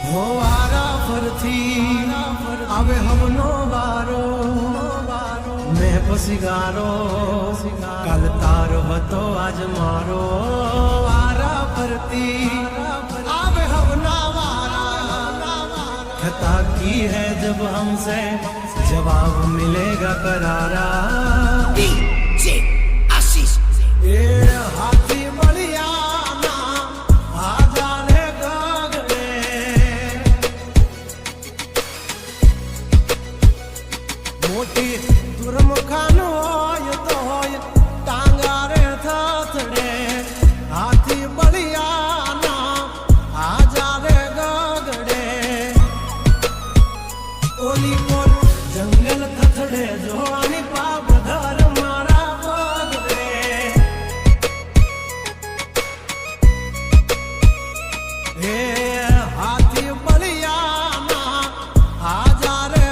हो वारा फरथी आवे हमनो वारो मैं पसिगारो कल तारो हतो आज मारो वारा फरती आवे हमना वारा खता की है जब हमसे जवाब मिलेगा करारा ए हाथी बलिया मोटी दुर्मुखान होय तो होय टांगारे थथड़े हाथी बलियाना आजा रे गगड़े ओली कोर जंगल थथड़े जोनी पाप धर मारा बगड़े हे हाथी बलियाना आजा रे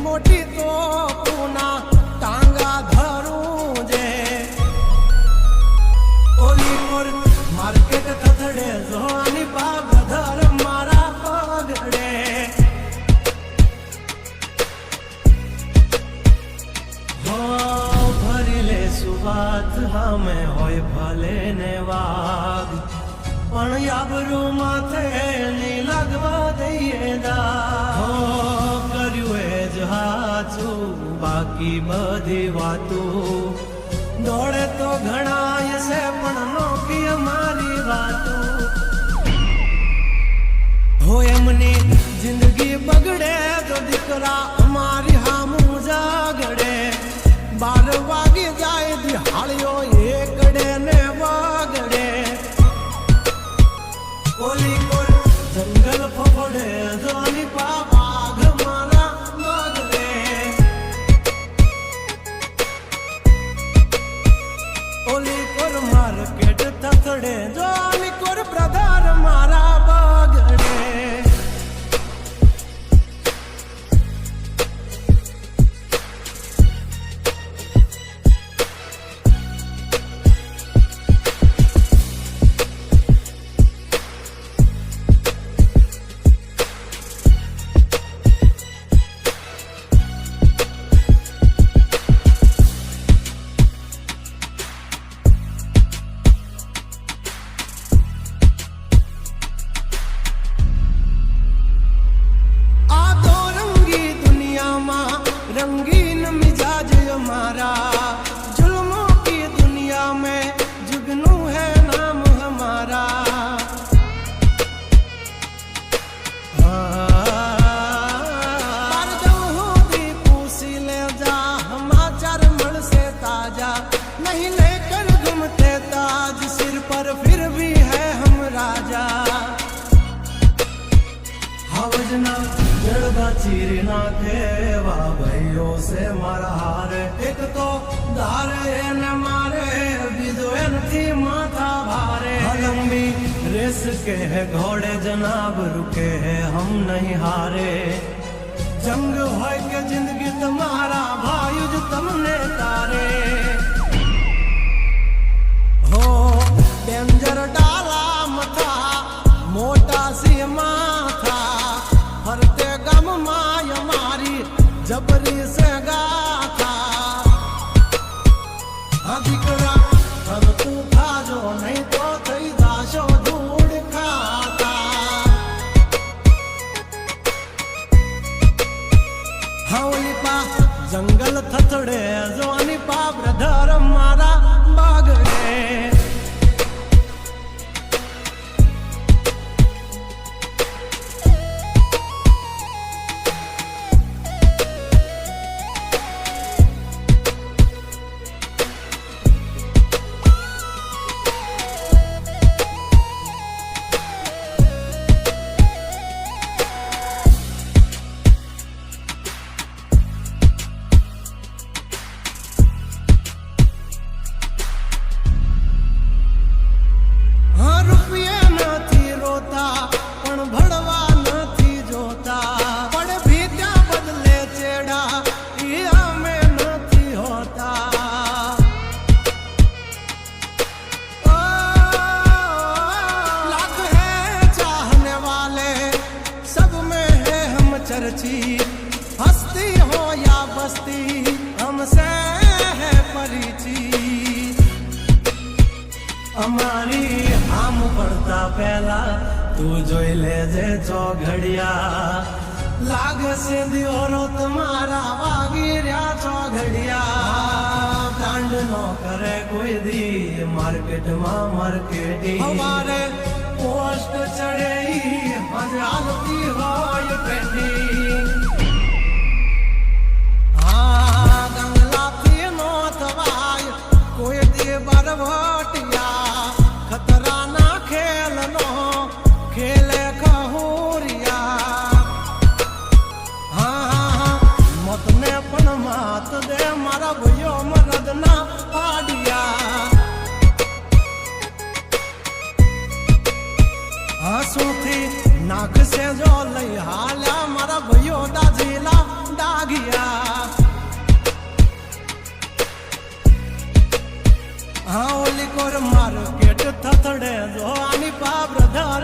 मोटी तो पूना टांगा धरू जे ओली मोर मार्केट थथड़े जोनी पाप धर मारा पगड़े हो भरी ले सुबात हमें होय भले ने वाग पण याबरू माथे नी लगवा दઈએ दા हो हाचू बाकी बधी वातू दौड़े तो घणाय से पण नोकी हमारी वातू हो एमनी जिंदगी बगड़े तो दिकरा हमारी हामू जागड़े 12 वागे जाए दिहाड़ियो एकड़े ने वागड़े ओली कोल जंगल फफड़े जोनी पापा मार्केट थथड़े जोनी कोर ब्रदर मारा बगड़े रंगीन मिजाज हमारा जुल्मों की दुनिया में जुगनू है नाम हमारा पूसी ले जा हमाचार मण से ताजा नहीं लेकर घूमते ताज सिर पर फिर भी है हम राजा हवजना जड़बा चीर नाखे भाइयों से मारा हार एक तो धारे न मारे बीजो थी माथा भारे लंबी रेस के है घोड़े जनाब रुके हैं हम नहीं हारे जंग है के जिंदगी तुम्हारा भाई जो तुमने तारे हो डेंजर डाला मथा मोटा सी माथा हरते गम माय मारी जबरी से गाथा अधिकरा अब तू खा जो नहीं तो थई दाशो धूड़ खाता हवली पा जंगल थथड़े जोनी पा ब्रदर અમારી આમ પડતા પહેલા તું જોઈ લેજે ચોઘડિયા લાગશે દિયોરો તમારા વાગી રહ્યા ચોઘડિયા કાંડ નો કરે કોઈ દી માર્કેટમાં માર્કેટિંગ અમારે પોસ્ટ ચડે હાલતી હોય પેન્ડિંગ ગંગલાથી નો થવાય કોઈ દી બરવટિયા ખતરાના ખેલનો ખેલે ખહુરિયા મતને પણ માત દે મારા ભાઈઓ મરદના પાડિયા હસુથી નાખશે જો લઈ હાલ્યા મારા ભાઈઓ દાજીલા ડાગિયા ઓલી કોર માર્કેટ થથડે જો આની પાબ્ર ધર